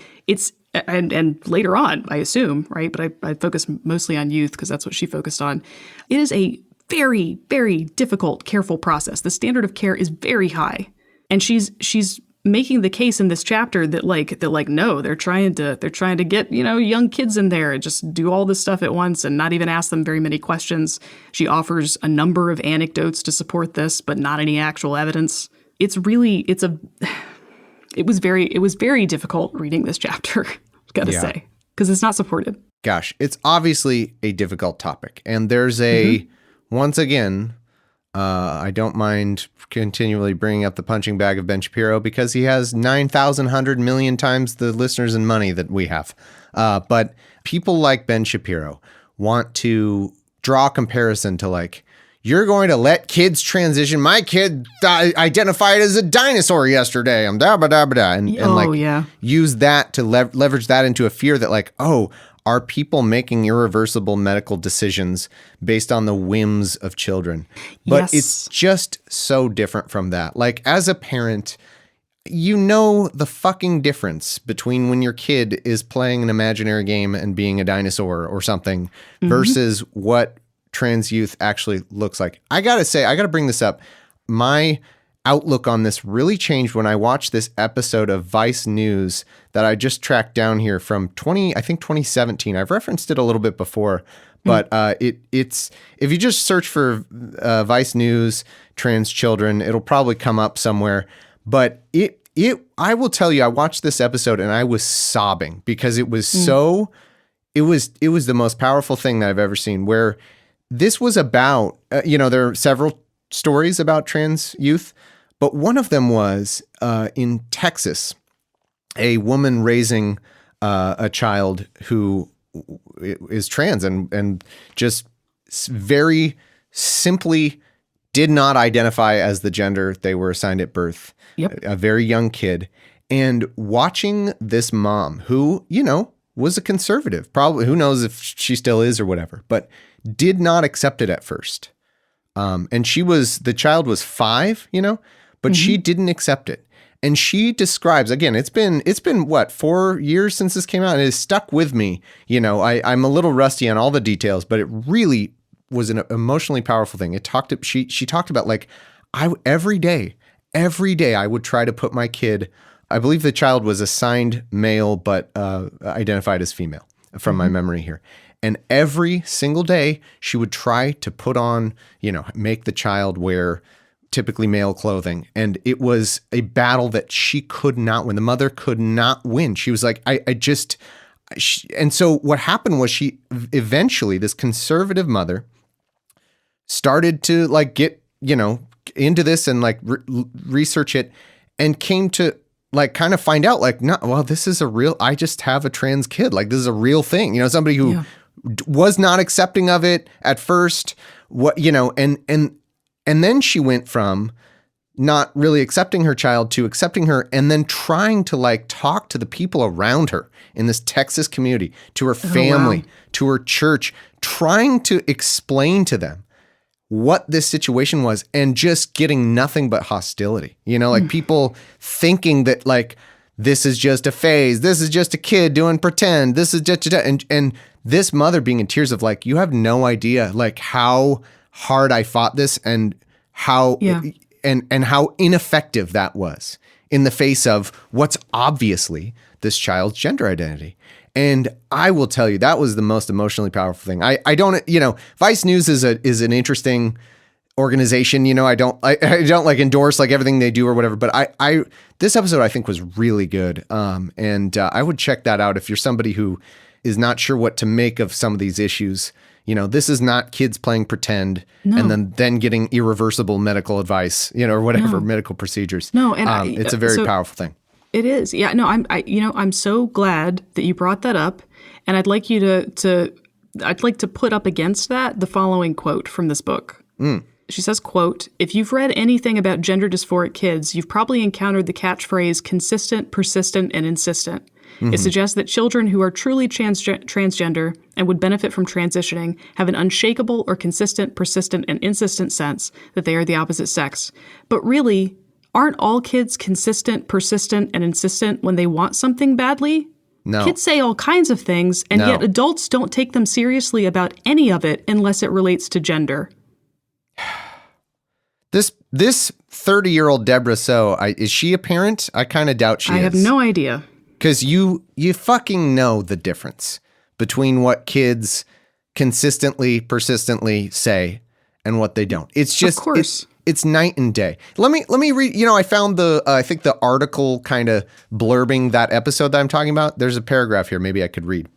And later on, I assume, right? But I focus mostly on youth because that's what she focused on. It is a very, very difficult, careful process. The standard of care is very high, and she's making the case in this chapter that no, they're trying to get young kids in there and just do all this stuff at once and not even ask them very many questions. She offers a number of anecdotes to support this, but not any actual evidence. It was very difficult reading this chapter, I've got to say, because it's not supported. Gosh, it's obviously a difficult topic, and there's once again. I don't mind continually bringing up the punching bag of Ben Shapiro because he has 9,100 million times the listeners and money that we have. But people like Ben Shapiro want to draw a comparison to you're going to let kids transition. My kid identified as a dinosaur yesterday. I'm and use that to leverage that into a fear that are people making irreversible medical decisions based on the whims of children? But It's just so different from that. As a parent, the fucking difference between when your kid is playing an imaginary game and being a dinosaur or something versus what trans youth actually looks like. I gotta bring this up. My outlook on this really changed when I watched this episode of Vice News that I just tracked down here from 2017. I've referenced it a little bit before, but it's if you just search for Vice News trans children, it'll probably come up somewhere. But I will tell you, I watched this episode and I was sobbing because it was it was the most powerful thing that I've ever seen. Where this was about, there are several stories about trans youth. But one of them was in Texas, a woman raising a child who is trans and just very simply did not identify as the gender they were assigned at birth. Yep. A very young kid. And watching this mom who, was a conservative, probably, who knows if she still is or whatever, but did not accept it at first. And the child was 5, but she didn't accept it. And she describes, again, it's been what, 4 years since this came out, and it has stuck with me. I'm a little rusty on all the details, but it really was an emotionally powerful thing. She talked about every day I would try to put my kid, I believe the child was assigned male, but identified as female. from my memory here. And every single day she would try to put on, make the child wear typically male clothing. And it was a battle that she could not win. The mother could not win. She was like, and so what happened was she eventually, this conservative mother, started to like get, into this and like research it, and came to like kind of find out like, no, well, this is I just have a trans kid. Like this is a real thing, somebody who was not accepting of it at first, and then she went from not really accepting her child to accepting her, and then trying to like talk to the people around her in this Texas community, to her family, to her church, trying to explain to them what this situation was, and just getting nothing but hostility. Like people thinking that like, this is just a phase. This is just a kid doing pretend. This is just, and this mother being in tears of like, you have no idea like how hard I fought this, and how and how ineffective that was in the face of what's obviously this child's gender identity. And I will tell you, that was the most emotionally powerful thing. I don't, Vice News is an interesting organization. I don't like endorse like everything they do or whatever, but I this episode I think was really good. And I would check that out if you're somebody who is not sure what to make of some of these issues. This is not kids playing pretend and then getting irreversible medical advice, or whatever medical procedures. No, and it's a very powerful thing. It is. Yeah, no, I'm so glad that you brought that up, and I'd like you I'd like to put up against that the following quote from this book. She says, quote, "If you've read anything about gender dysphoric kids, you've probably encountered the catchphrase consistent, persistent, and insistent. It suggests that children who are truly transgender and would benefit from transitioning have an unshakable or consistent, persistent, and insistent sense that they are the opposite sex. But really, aren't all kids consistent, persistent, and insistent when they want something badly? No. Kids say all kinds of things, and yet adults don't take them seriously about any of it unless it relates to gender." This 30-year-old Deborah So, is she a parent? I kind of doubt she is. I have no idea. Because you fucking know the difference between what kids consistently, persistently say and what they don't. It's just, of course. It's night and day. Let me read, I found I think the article kind of blurbing that episode that I'm talking about. There's a paragraph here maybe I could read.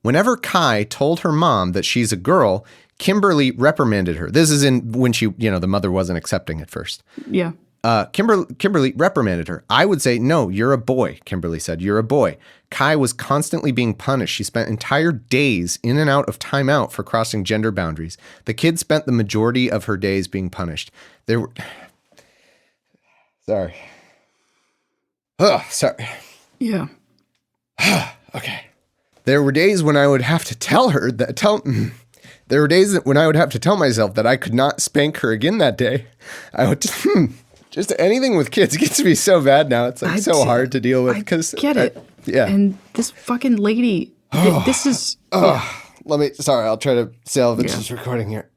Whenever Kai told her mom that she's a girl, Kimberly reprimanded her. This is when she, the mother wasn't accepting at first. Yeah. Kimberly reprimanded her. "I would say, no, you're a boy," Kimberly said. "You're a boy." Kai was constantly being punished. She spent entire days in and out of timeout for crossing gender boundaries. The kid spent the majority of her days being punished. Sorry. Sorry. Yeah. Okay. There were days when I would have to tell her there were days when I would have to tell myself that I could not spank her again that day. I would just anything with kids gets to be so bad now. It's like so hard to deal with. I get it. Yeah. And this fucking lady, this is. Sorry, I'll try to salvage this recording here.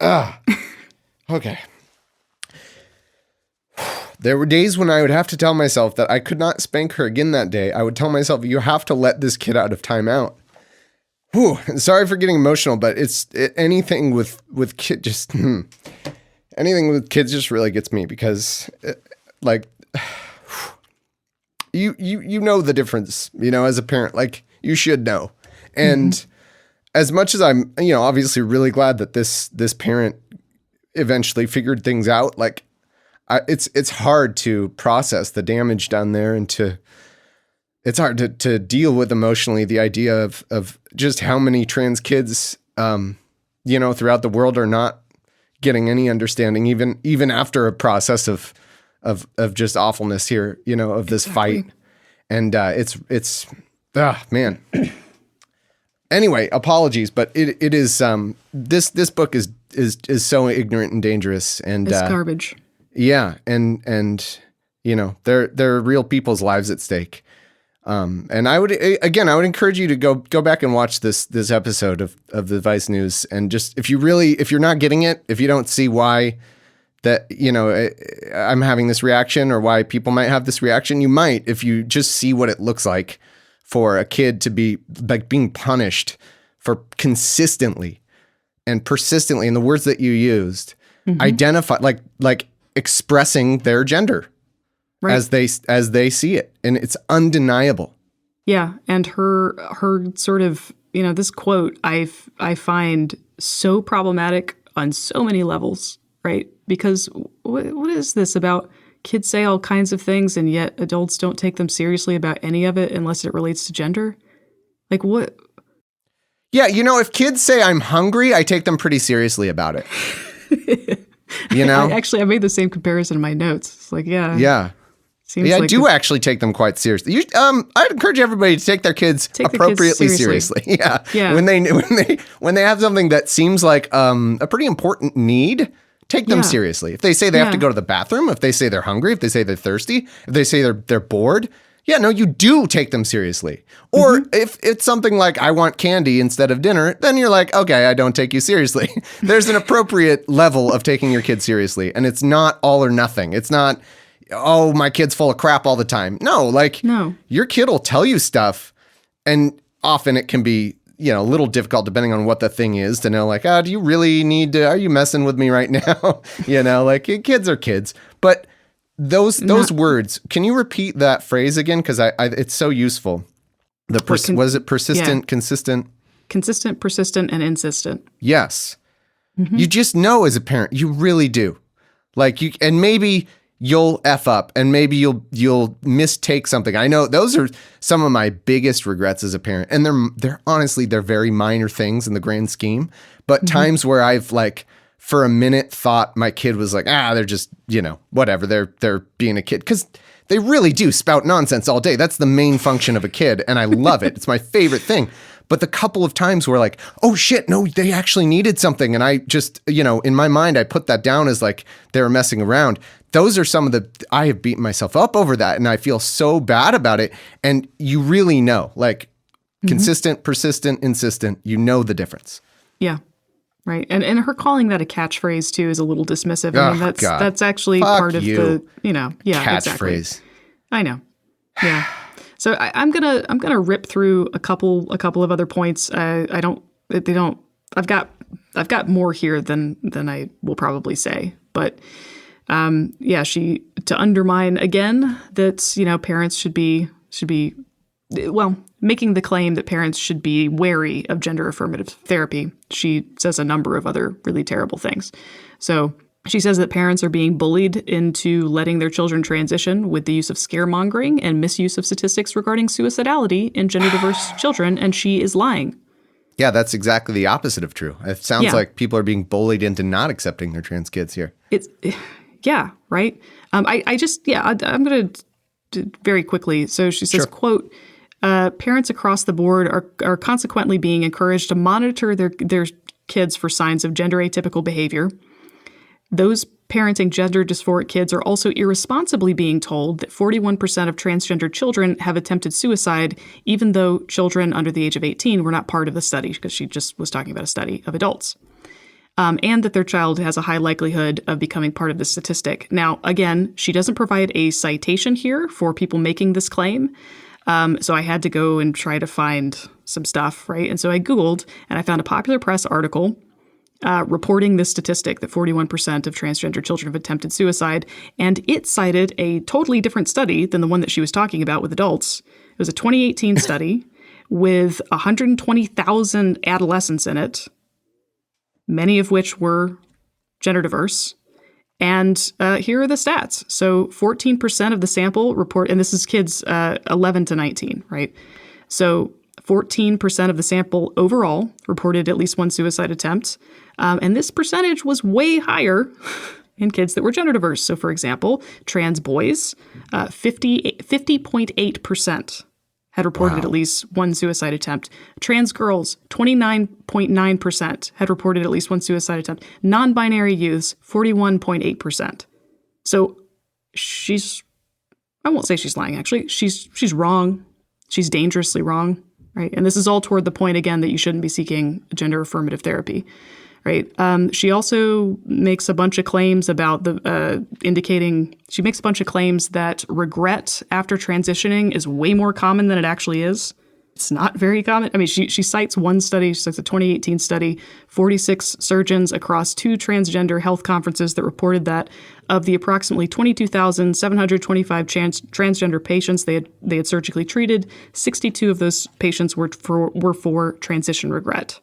Okay. There were days when I would have to tell myself that I could not spank her again that day. I would tell myself, you have to let this kid out of timeout. Whew, sorry for getting emotional, but anything with kid just anything with kids just really gets me because you know the difference, as a parent, like you should know. And as much as I'm, obviously really glad that this parent eventually figured things out, like it's hard to process the damage done there and it's hard to deal with emotionally the idea of just how many trans kids, throughout the world are not getting any understanding, even after a process of just awfulness here, of this fight. And it's man. Anyway, apologies, but it is this book is so ignorant and dangerous and it's garbage. Yeah, and there are real people's lives at stake. And I would encourage you to go back and watch this episode of the Vice News, and just if you're not getting it, if you don't see why that I'm having this reaction or why people might have this reaction, you might if you just see what it looks like for a kid to be like being punished for consistently and persistently, in the words that you used, identify like expressing their gender as they see it, and it's undeniable. Yeah, and her sort of, this quote I find so problematic on so many levels, right? Because what is this about? Kids say all kinds of things, and yet adults don't take them seriously about any of it unless it relates to gender. Like what? Yeah, if kids say I'm hungry, I take them pretty seriously about it. I made the same comparison in my notes. It's like, yeah. Seems I like do actually take them quite seriously. I'd encourage everybody to take their kids appropriately seriously. Yeah. When they have something that seems like a pretty important need, take them seriously. If they say they have to go to the bathroom, if they say they're hungry, if they say they're thirsty, if they say they're bored, you do take them seriously. Or if it's something like, I want candy instead of dinner, then you're like, okay, I don't take you seriously. There's an appropriate level of taking your kid seriously. And it's not all or nothing. It's not, oh, my kid's full of crap all the time. No, your kid will tell you stuff. And often it can be, a little difficult depending on what the thing is to know, like, do you really need to, are you messing with me right now? Kids are kids. But those words, can you repeat that phrase again? Because it's so useful. Was it persistent, consistent? Consistent, persistent, and insistent. Yes. You just know as a parent, you really do. And maybe you'll F up and maybe you'll mistake something. I know those are some of my biggest regrets as a parent. And they're honestly, they're very minor things in the grand scheme, but times where I've for a minute thought my kid was like, they're just, whatever, they're being a kid. Because they really do spout nonsense all day. That's the main function of a kid. And I love it. It's my favorite thing. But the couple of times where like, oh shit, no, they actually needed something. And I just, in my mind, I put that down as like they were messing around. Those are some of I have beaten myself up over that. And I feel so bad about it. And you really know, consistent, persistent, insistent, the difference. Yeah. Right. And her calling that a catchphrase too is a little dismissive. I mean, that's actually part of the, catchphrase. Exactly. I know. Yeah. So I'm gonna rip through a couple of other points. I've got more here than I will probably say. But to undermine again that, parents should be making the claim that parents should be wary of gender affirmative therapy. She says a number of other really terrible things. So she says that parents are being bullied into letting their children transition with the use of scaremongering and misuse of statistics regarding suicidality in gender-diverse children, and she is lying. Yeah, that's exactly the opposite of true. It sounds like people are being bullied into not accepting their trans kids here. Right? I'm going to very quickly. So she says, quote, parents across the board are consequently being encouraged to monitor their kids for signs of gender atypical behavior. Those parenting gender dysphoric kids are also irresponsibly being told that 41% of transgender children have attempted suicide, even though children under the age of 18 were not part of the study, because she just was talking about a study of adults. And that their child has a high likelihood of becoming part of the statistic. Now, again, she doesn't provide a citation here for people making this claim. So I had to go and try to find some stuff, right? And so I Googled, and I found a popular press article reporting this statistic that 41% of transgender children have attempted suicide. And it cited a totally different study than the one that she was talking about with adults. It was a 2018 study with 120,000 adolescents in it, many of which were gender diverse. And here are the stats. So 14% of the sample report, and this is kids 11 to 19, right? So 14% of the sample overall reported at least one suicide attempt. And this percentage was way higher in kids that were gender diverse. So for example, trans boys, 50.8% had reported at least one suicide attempt. Trans girls, 29.9% had reported at least one suicide attempt. Non-binary youths, 41.8%. So I won't say she's lying, actually. She's wrong. She's dangerously wrong, right? And this is all toward the point, again, that you shouldn't be seeking gender affirmative therapy. right? She also makes a bunch of claims about she makes a bunch of claims that regret after transitioning is way more common than it actually is. It's not very common. I mean, she cites one study, she cites a 2018 study, 46 surgeons across 2 transgender health conferences that reported that of the approximately 22,725 transgender patients they had surgically treated, 62 of those patients were for transition regret.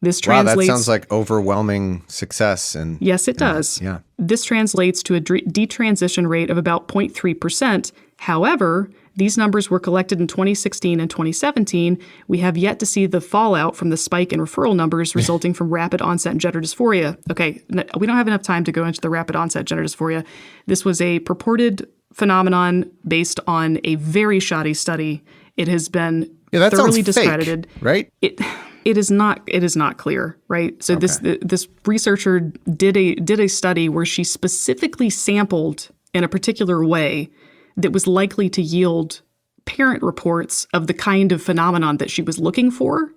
This translates. Wow, that sounds like overwhelming success. And yes, it does. Yeah. This translates to a detransition rate of about 0.3%. However, these numbers were collected in 2016 and 2017. We have yet to see the fallout from the spike in referral numbers resulting from rapid onset gender dysphoria. Okay, we don't have enough time to go into the rapid onset gender dysphoria. This was a purported phenomenon based on a very shoddy study. It has been thoroughly discredited. Fake, right? It is not clear, right? So this researcher did a study where she specifically sampled in a particular way that was likely to yield parent reports of the kind of phenomenon that she was looking for.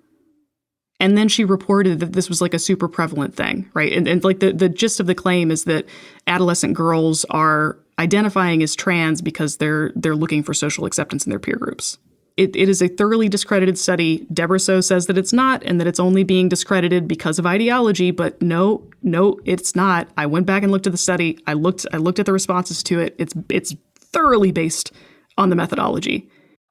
And then she reported that this was like a super prevalent thing, right? And like the gist of the claim is that adolescent girls are identifying as trans because they're looking for social acceptance in their peer groups. It is a thoroughly discredited study. Deborah So says that it's not, and that it's only being discredited because of ideology. But no, it's not. I went back and looked at the study. I looked at the responses to it. It's thoroughly based on the methodology.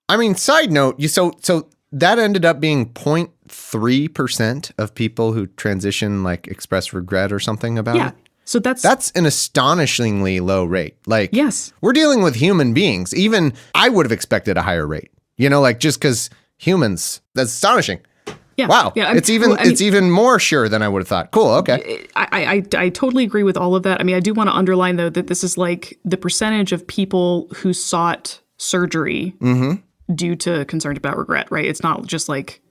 I mean, side note, so that ended up being 0.3% of people who transition like express regret or something about it. So that's an astonishingly low rate. Like, yes, we're dealing with human beings. Even I would have expected a higher rate. You know, like just because humans, that's astonishing. Yeah. Wow. Yeah, it's even more sure than I would have thought. Cool. Okay. I totally agree with all of that. I mean, I do want to underline, though, that this is like the percentage of people who sought surgery due to concerns about regret, right? It's not just like,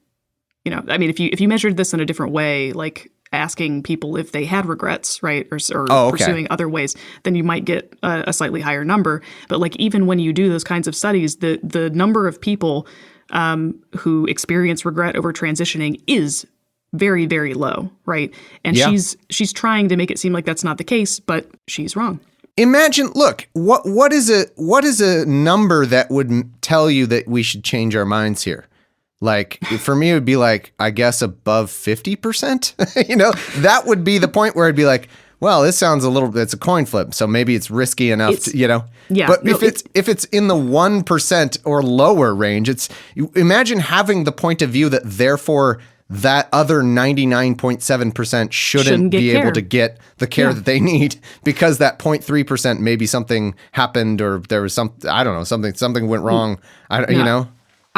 you know, I mean, if you measured this in a different way, like asking people if they had regrets, right, or pursuing other ways, then you might get a slightly higher number. But like even when you do those kinds of studies, the number of people who experience regret over transitioning is very, very low, right? And she's trying to make it seem like that's not the case, but she's wrong. Imagine, look, what is a number that would tell you that we should change our minds here? Like, for me, it would be like, I guess above 50%, you know, that would be the point where I'd be like, well, this sounds it's a coin flip. So maybe it's risky enough to, you know, but if it's in the 1% or lower range, imagine having the point of view that therefore that other 99.7% shouldn't be able to get the care that they need because that 0.3% maybe something happened or there was something went wrong. You know.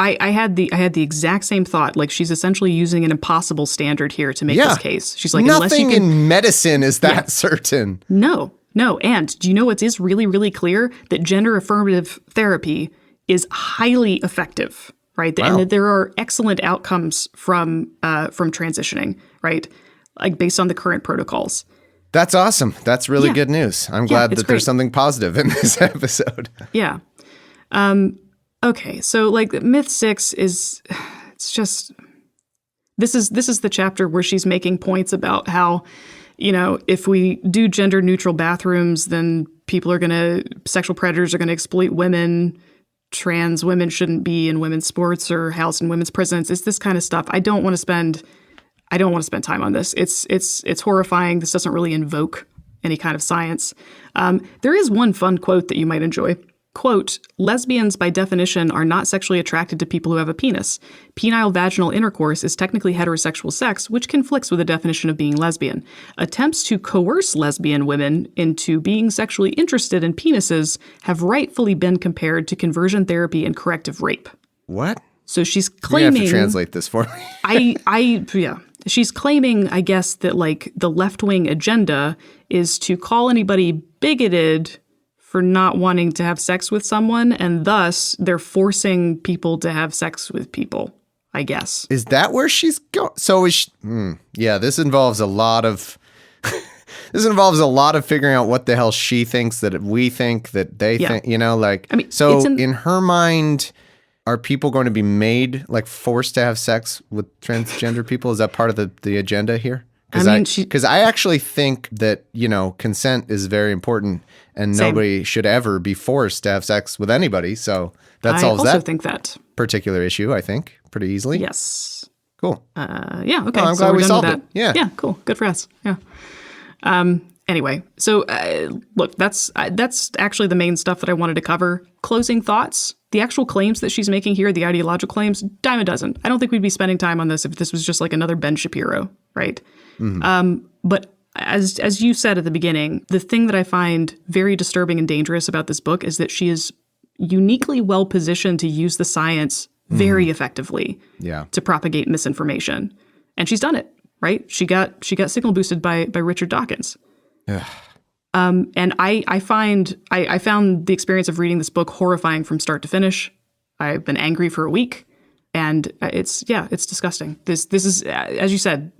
I had the exact same thought. Like, she's essentially using an impossible standard here to make this case. She's like, nothing in medicine is that certain. No. And do you know what is really, really clear? That gender affirmative therapy is highly effective, right? Wow. And that there are excellent outcomes from transitioning, right? Like based on the current protocols. That's awesome. That's really good news. I'm glad that there's something positive in this episode. Yeah. Okay, so like myth 6 is, it's just, this is the chapter where she's making points about how, you know, if we do gender neutral bathrooms, then sexual predators are going to exploit women. Trans women shouldn't be in women's sports or housed in women's prisons. It's this kind of stuff. I don't want to spend time on this. It's horrifying. This doesn't really invoke any kind of science. There is one fun quote that you might enjoy. Quote, lesbians by definition are not sexually attracted to people who have a penis. Penile vaginal intercourse is technically heterosexual sex, which conflicts with the definition of being lesbian. Attempts to coerce lesbian women into being sexually interested in penises have rightfully been compared to conversion therapy and corrective rape. What? So she's claiming... You have to translate this for me. She's claiming, I guess, that like the left-wing agenda is to call anybody bigoted for not wanting to have sex with someone, and thus they're forcing people to have sex with people, I guess. Is that where she's going? So is she, this involves a lot of figuring out what the hell she thinks that we think that they think, you know, like, I mean, so in her mind, are people going to be made like forced to have sex with transgender people? Is that part of the agenda here? Because I actually think that, consent is very important and Same. nobody should ever be forced to have sex with anybody. So that solves I also that think that. particular issue, I think, pretty easily. Yes. Cool. Yeah, okay. I'm so glad we're we done solved with it. that. Yeah. Yeah, cool. Good for us. Yeah. Anyway, so look, that's actually the main stuff that I wanted to cover. Closing thoughts. The actual claims that she's making here, the ideological claims, dime a dozen. I don't think we'd be spending time on this if this was just like another Ben Shapiro, right? But as you said at the beginning, the thing that I find very disturbing and dangerous about this book is that she is uniquely well positioned to use the science very effectively to propagate misinformation. And she's done it, right? She got signal boosted by Richard Dawkins. And I found the experience of reading this book horrifying from start to finish. I've been angry for a week, and it's disgusting. This is, as you said,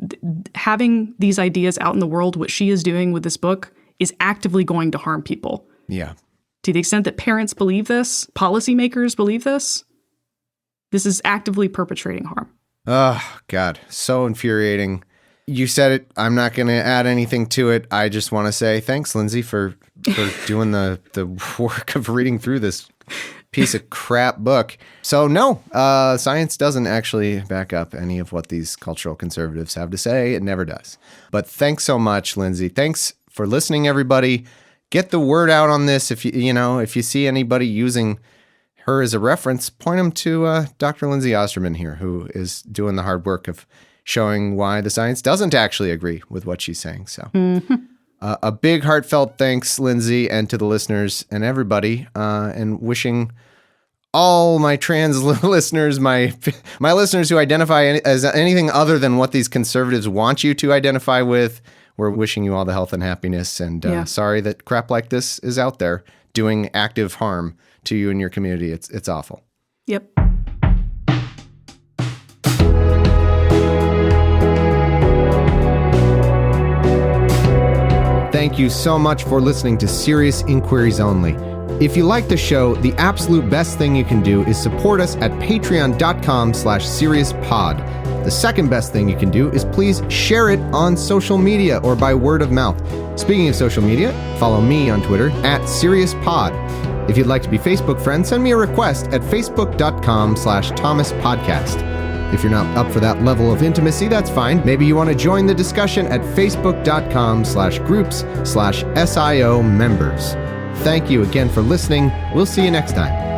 having these ideas out in the world, what she is doing with this book is actively going to harm people. Yeah. To the extent that parents believe this, policymakers believe this is actively perpetrating harm. Oh, God. So infuriating. You said it. I'm not going to add anything to it. I just want to say thanks, Lindsay, for doing the work of reading through this piece of crap book. So no, science doesn't actually back up any of what these cultural conservatives have to say. It never does. But thanks so much, Lindsay. Thanks for listening, everybody. Get the word out on this. If you see anybody using her as a reference, point them to Dr. Lindsay Osterman here, who is doing the hard work of showing why the science doesn't actually agree with what she's saying. So a big heartfelt thanks, Lindsay, and to the listeners and everybody, and wishing all my trans listeners, my listeners who identify as anything other than what these conservatives want you to identify with, we're wishing you all the health and happiness, and sorry that crap like this is out there doing active harm to you and your community. It's awful. Yep. Thank you so much for listening to Serious Inquiries Only. If you like the show, the absolute best thing you can do is support us at patreon.com/seriouspod. The second best thing you can do is please share it on social media or by word of mouth. Speaking of social media, follow me on Twitter @SeriousPod. If you'd like to be Facebook friends, send me a request at facebook.com/ThomasPodcast. If you're not up for that level of intimacy, that's fine. Maybe you want to join the discussion at facebook.com/groups/SIO members. Thank you again for listening. We'll see you next time.